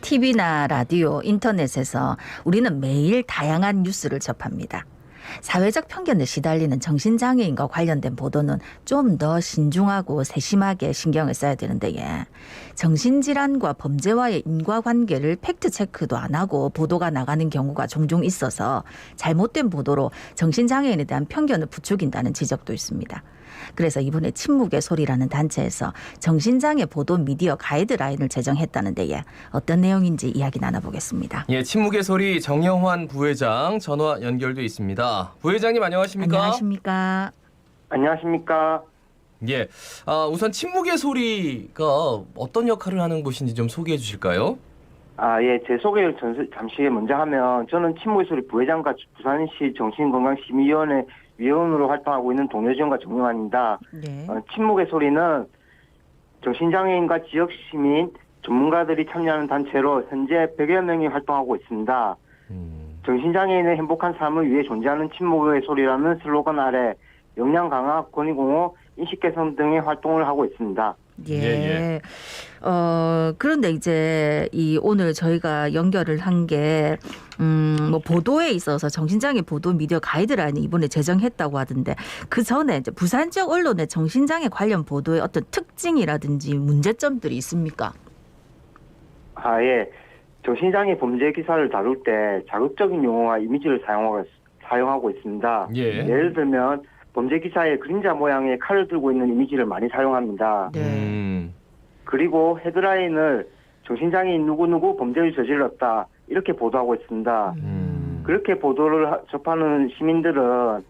TV나 라디오, 인터넷에서 우리는 매일 다양한 뉴스를 접합니다. 사회적 편견에 시달리는 정신장애인과 관련된 보도는 좀 더 신중하고 세심하게 신경을 써야 되는데 정신질환과 범죄와의 인과관계를 팩트체크도 안 하고 보도가 나가는 경우가 종종 있어서 잘못된 보도로 정신장애인에 대한 편견을 부추긴다는 지적도 있습니다. 그래서 이번에 침묵의 소리라는 단체에서 정신장애 보도 미디어 가이드라인을 제정했다는데 어떤 내용인지 이야기 나눠보겠습니다. 예, 침묵의 소리 정영환 부회장 전화 연결돼 있습니다. 부회장님 안녕하십니까? 안녕하십니까? 안녕하십니까? 예, 우선 침묵의 소리가 어떤 역할을 하는 곳인지 좀 소개해 주실까요? 예, 제 소개를 잠시 먼저 하면 저는 침묵의 소리 부회장과 부산시 정신건강심의위원회 위원으로 활동하고 있는 동료지원과 정영환입니다. 네. 침묵의 소리는 정신장애인과 지역시민, 전문가들이 참여하는 단체로 현재 100여 명이 활동하고 있습니다. 정신장애인의 행복한 삶을 위해 존재하는 침묵의 소리라는 슬로건 아래 역량 강화, 권위 공호, 인식 개선 등의 활동을 하고 있습니다. 예. 그런데 이제 오늘 저희가 연결을 한 게 뭐 보도에 있어서 정신장애 보도 미디어 가이드라인이 이번에 제정했다고 하던데 그 전에 이제 부산 지역 언론의 정신장애 관련 보도의 어떤 특징이라든지 문제점들이 있습니까? 예. 정신장애 범죄 기사를 다룰 때 자극적인 용어와 이미지를 사용하고 있습니다. 예. 예를 들면 범죄 기사에 그림자 모양의 칼을 들고 있는 이미지를 많이 사용합니다. 네. 그리고 헤드라인을 정신장애인 누구누구 범죄를 저질렀다 이렇게 보도하고 있습니다. 그렇게 보도를 접하는 시민들은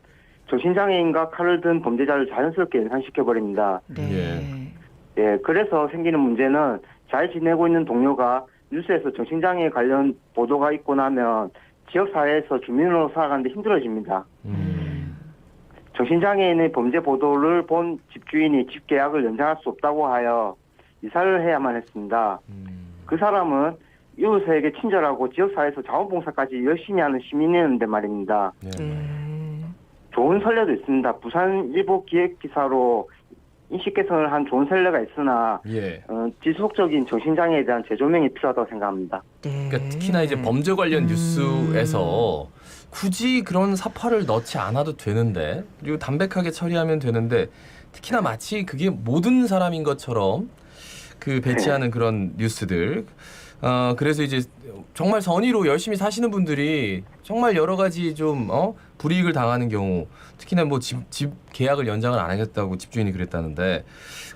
정신장애인과 칼을 든 범죄자를 자연스럽게 연상시켜버립니다. 네. 예, 그래서 생기는 문제는 잘 지내고 있는 동료가 뉴스에서 정신장애 관련 보도가 있고 나면 지역사회에서 주민으로 살아가는데 힘들어집니다. 정신장애인의 범죄 보도를 본 집주인이 집 계약을 연장할 수 없다고 하여 이사를 해야만 했습니다. 그 사람은 이웃에게 친절하고 지역사회에서 자원봉사까지 열심히 하는 시민이었는데 말입니다. 좋은 선례도 있습니다. 부산일보 기획기사로 인식 개선을 한 좋은 선례가 있으나 예. 지속적인 정신장애에 대한 재조명이 필요하다고 생각합니다. 네. 그러니까 특히나 이제 범죄 관련 뉴스에서 굳이 그런 사파를 넣지 않아도 되는데 그리고 담백하게 처리하면 되는데 특히나 마치 그게 모든 사람인 것처럼 그 배치하는 그런 뉴스들. 그래서 이제 정말 선의로 열심히 사시는 분들이 정말 여러 가지 좀 불이익을 당하는 경우, 특히나 뭐 집 계약을 연장을 안 하겠다고 집주인이 그랬다는데,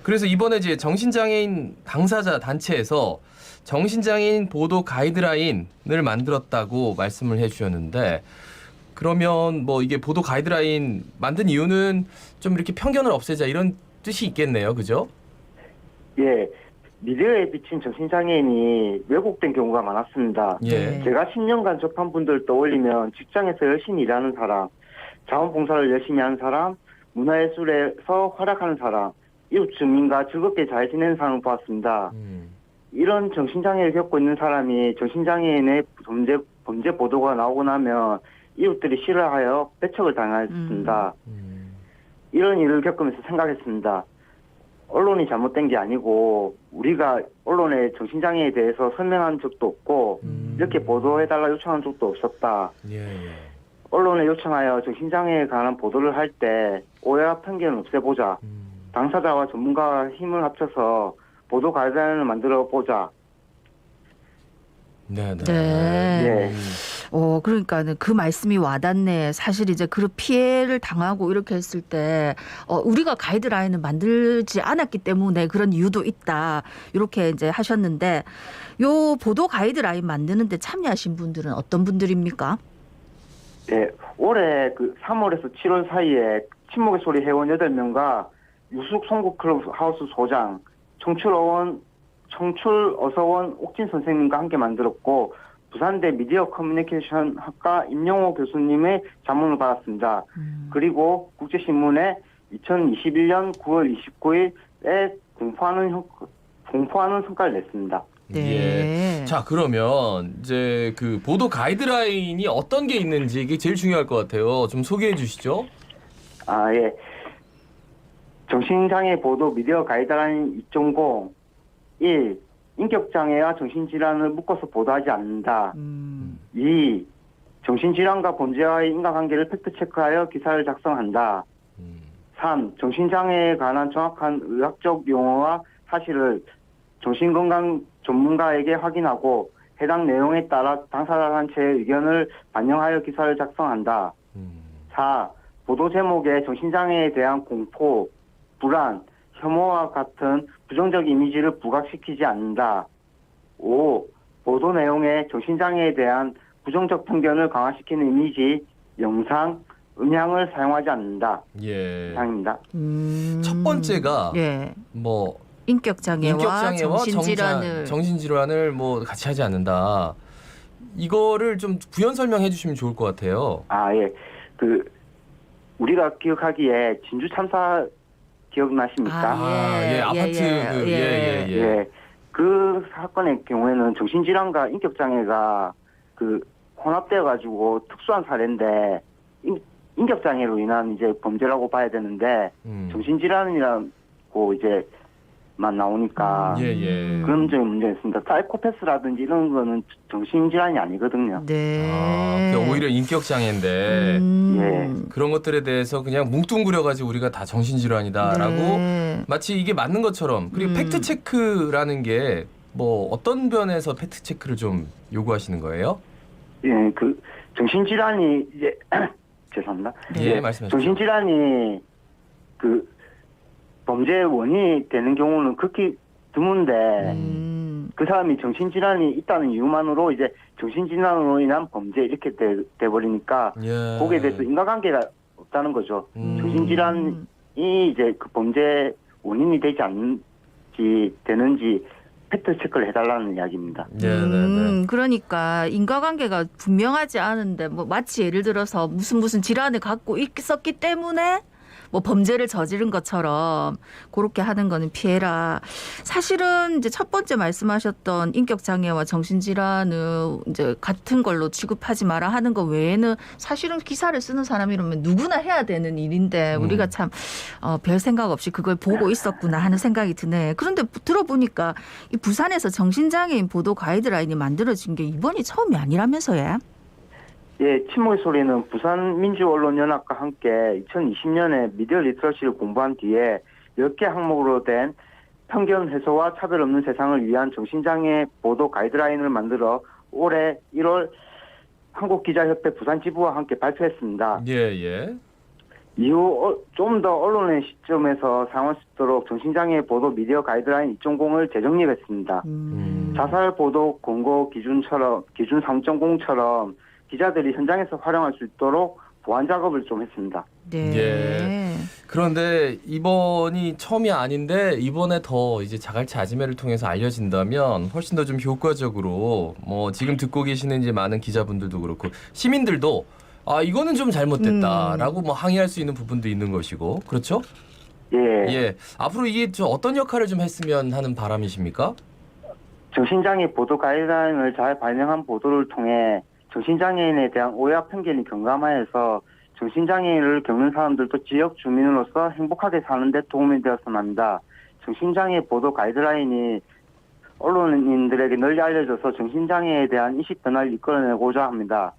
그래서 이번에 이제 정신장애인 당사자 단체에서 정신장애인 보도 가이드라인을 만들었다고 말씀을 해주셨는데, 그러면 뭐 이게 보도 가이드라인 만든 이유는 좀 이렇게 편견을 없애자 이런 뜻이 있겠네요, 그죠? 예. 미디어에 비친 정신장애인이 왜곡된 경우가 많았습니다. 예. 제가 10년간 접한 분들 떠올리면 직장에서 열심히 일하는 사람, 자원봉사를 열심히 하는 사람, 문화예술에서 활약하는 사람, 이웃 주민과 즐겁게 잘 지내는 사람을 보았습니다. 이런 정신장애를 겪고 있는 사람이 정신장애인의 범죄 보도가 나오고 나면 이웃들이 싫어하여 배척을 당했습니다. 이런 일을 겪으면서 생각했습니다. 언론이 잘못된 게 아니고 우리가 언론에 정신장애에 대해서 설명한 적도 없고 이렇게 보도해달라 요청한 적도 없었다. 예. 언론에 요청하여 정신장애에 관한 보도를 할 때 오해와 편견을 없애보자. 당사자와 전문가와 힘을 합쳐서 보도 가이드라인을 만들어 보자. 네. 예. 그러니까는 그 말씀이 와닿네. 사실 이제 그 피해를 당하고 이렇게 했을 때 우리가 가이드라인을 만들지 않았기 때문에 그런 이유도 있다. 이렇게 이제 하셨는데 요 보도 가이드라인 만드는데 참여하신 분들은 어떤 분들입니까? 네, 올해 3월에서 7월 사이에 침묵의 소리 회원 8명과 유숙 송구클럽 하우스 소장, 청출어서원 옥진 선생님과 함께 만들었고 부산대 미디어 커뮤니케이션 학과 임영호 교수님의 자문을 받았습니다. 그리고 국제신문에 2021년 9월 29일에 공포하는 성과를 냈습니다. 네. 예. 자, 그러면 이제 그 보도 가이드라인이 어떤 게 있는지 이게 제일 중요할 것 같아요. 좀 소개해 주시죠. 예. 정신장애 보도 미디어 가이드라인 2.0 1. 인격장애와 정신질환을 묶어서 보도하지 않는다. 음. 2. 정신질환과 범죄와의 인과관계를 팩트체크하여 기사를 작성한다. 3. 정신장애에 관한 정확한 의학적 용어와 사실을 정신건강 전문가에게 확인하고 해당 내용에 따라 당사자 단체의 의견을 반영하여 기사를 작성한다. 4. 보도 제목에 정신장애에 대한 공포, 불안, 혐오와 같은 부정적 이미지를 부각시키지 않는다. 5. 보도 내용에 정신장애에 대한 부정적 편견을 강화시키는 이미지, 영상, 음향을 사용하지 않는다. 예. 이상입니다. 첫 번째가 예. 뭐 인격장애와 정신질환을 정신질환을 뭐 같이 하지 않는다. 이거를 좀 구현 설명해 주시면 좋을 것 같아요. 아, 예. 우리가 기억하기에 진주 참사 기억나십니까? 아파트 예. 그 사건의 경우에는 정신질환과 인격장애가 혼합되어가지고 특수한 사례인데, 인격장애로 인한 이제 범죄라고 봐야 되는데, 정신질환이라고 만 나오니까 그런 점이 문제가 있습니다. 사이코패스라든지 이런 거는 정신질환이 아니거든요. 네. 그러니까 오히려 인격장애인데 예. 그런 것들에 대해서 그냥 뭉뚱그려가지고 우리가 다 정신질환이다라고 네. 마치 이게 맞는 것처럼. 그리고 팩트체크라는 게 뭐 어떤 면에서 팩트체크를 좀 요구하시는 거예요? 예, 정신질환이 이제 죄송합니다. 예, 말씀해 주세요. 정신질환이 범죄의 원인이 되는 경우는 극히 드문데 그 사람이 정신질환이 있다는 이유만으로 이제 정신질환으로 인한 범죄 이렇게 돼버리니까 예. 거기에 대해서 인과관계가 없다는 거죠. 정신질환이 이제 그 범죄 원인이 되지 않는지 되는지 팩트 체크를 해달라는 이야기입니다. 그러니까 인과관계가 분명하지 않은데 뭐 마치 예를 들어서 무슨 질환을 갖고 있었기 때문에 뭐 범죄를 저지른 것처럼 그렇게 하는 거는 피해라. 사실은 이제 첫 번째 말씀하셨던 인격장애와 정신질환을 이제 같은 걸로 취급하지 마라 하는 거 외에는 사실은 기사를 쓰는 사람이라면 누구나 해야 되는 일인데 우리가 참 별 생각 없이 그걸 보고 있었구나 하는 생각이 드네. 그런데 들어보니까 이 부산에서 정신장애인 보도 가이드라인이 만들어진 게 이번이 처음이 아니라면서요? 예, 침묵의 소리는 부산민주언론연합과 함께 2020년에 미디어 리터러시를 공부한 뒤에 10개 항목으로 된 편견 해소와 차별 없는 세상을 위한 정신장애 보도 가이드라인을 만들어 올해 1월 한국기자협회 부산지부와 함께 발표했습니다. 예. 이후 좀 더 언론의 시점에서 사용할 수 있도록 정신장애 보도 미디어 가이드라인 2.0을 재정립했습니다. 자살 보도 권고 기준 3.0처럼 기자들이 현장에서 활용할 수 있도록 보완 작업을 좀 했습니다. 네. 예. 그런데 이번이 처음이 아닌데 이번에 더 이제 자갈치 아지매를 통해서 알려진다면 훨씬 더 좀 효과적으로 뭐 지금 듣고 계시는 이제 많은 기자분들도 그렇고 시민들도 이거는 좀 잘못됐다라고 뭐 항의할 수 있는 부분도 있는 것이고 그렇죠? 예. 앞으로 이게 좀 어떤 역할을 좀 했으면 하는 바람이십니까? 정신장애 보도 가이드라인을 잘 반영한 보도를 통해 정신장애인에 대한 오해와 편견이 경감하여서 정신장애를 겪는 사람들도 지역 주민으로서 행복하게 사는 데 도움이 되었으면 합니다. 정신장애 보도 가이드라인이 언론인들에게 널리 알려져서 정신장애에 대한 인식 변화를 이끌어내고자 합니다.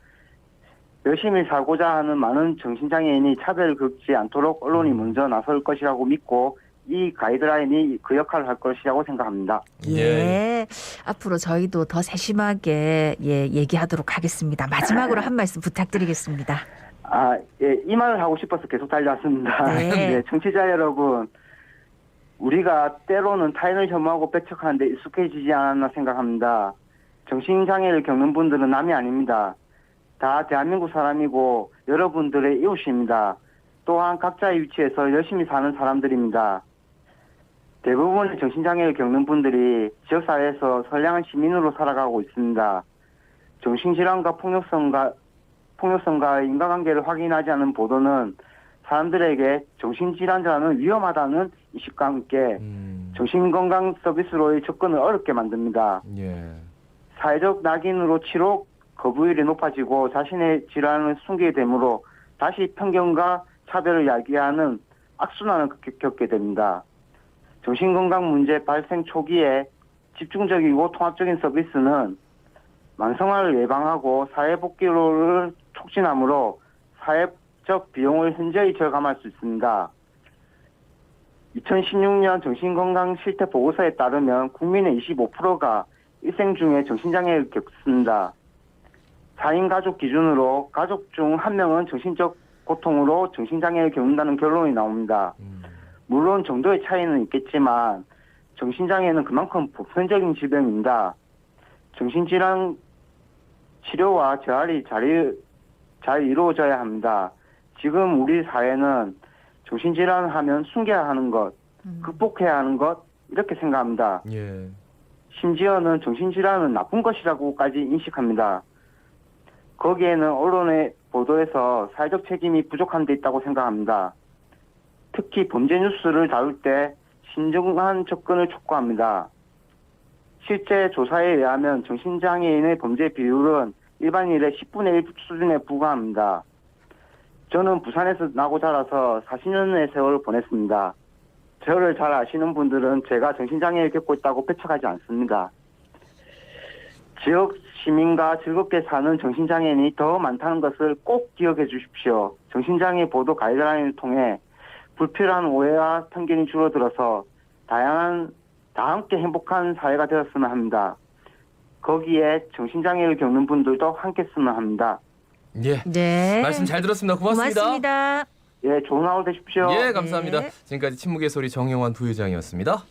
열심히 살고자 하는 많은 정신장애인이 차별을 겪지 않도록 언론이 먼저 나설 것이라고 믿고 이 가이드라인이 그 역할을 할 것이라고 생각합니다. 예. 앞으로 저희도 더 세심하게 얘기하도록 하겠습니다. 마지막으로 한 말씀 부탁드리겠습니다. 예, 이 말을 하고 싶어서 계속 달려왔습니다. 네. 청취자 여러분, 우리가 때로는 타인을 혐오하고 배척하는데 익숙해지지 않았나 생각합니다. 정신장애를 겪는 분들은 남이 아닙니다. 다 대한민국 사람이고 여러분들의 이웃입니다. 또한 각자의 위치에서 열심히 사는 사람들입니다. 대부분의 정신장애를 겪는 분들이 지역사회에서 선량한 시민으로 살아가고 있습니다. 정신질환과 폭력성과의 인과관계를 확인하지 않은 보도는 사람들에게 정신질환자는 위험하다는 인식과 함께 정신건강 서비스로의 접근을 어렵게 만듭니다. 사회적 낙인으로 치료 거부율이 높아지고 자신의 질환을 숨기게 되므로 다시 편견과 차별을 야기하는 악순환을 겪게 됩니다. 정신건강 문제 발생 초기에 집중적이고 통합적인 서비스는 만성화를 예방하고 사회복귀를 촉진하므로 사회적 비용을 현저히 절감할 수 있습니다. 2016년 정신건강실태보고서에 따르면 국민의 25%가 일생 중에 정신장애를 겪습니다. 4인 가족 기준으로 가족 중 1명은 정신적 고통으로 정신장애를 겪는다는 결론이 나옵니다. 물론 정도의 차이는 있겠지만 정신장애는 그만큼 보편적인 질병입니다. 정신질환 치료와 재활이 잘 이루어져야 합니다. 지금 우리 사회는 정신질환 하면 숨겨야 하는 것, 극복해야 하는 것 이렇게 생각합니다. 예. 심지어는 정신질환은 나쁜 것이라고까지 인식합니다. 거기에는 언론의 보도에서 사회적 책임이 부족한 데 있다고 생각합니다. 특히 범죄 뉴스를 다룰 때 신중한 접근을 촉구합니다. 실제 조사에 의하면 정신장애인의 범죄 비율은 일반인의 10분의 1 수준에 불과합니다. 저는 부산에서 나고 자라서 40년의 세월을 보냈습니다. 저를 잘 아시는 분들은 제가 정신장애를 겪고 있다고 배척하지 않습니다. 지역 시민과 즐겁게 사는 정신장애인이 더 많다는 것을 꼭 기억해 주십시오. 정신장애 보도 가이드라인을 통해 불필요한 오해와 편견이 줄어들어서 다 함께 행복한 사회가 되었으면 합니다. 거기에 정신장애를 겪는 분들도 함께 했으면 합니다. 예. 네. 말씀 잘 들었습니다. 고맙습니다. 고맙습니다. 예, 좋은 하루 되십시오. 예, 감사합니다. 네. 지금까지 친목의 소리 정영환 부회장이었습니다.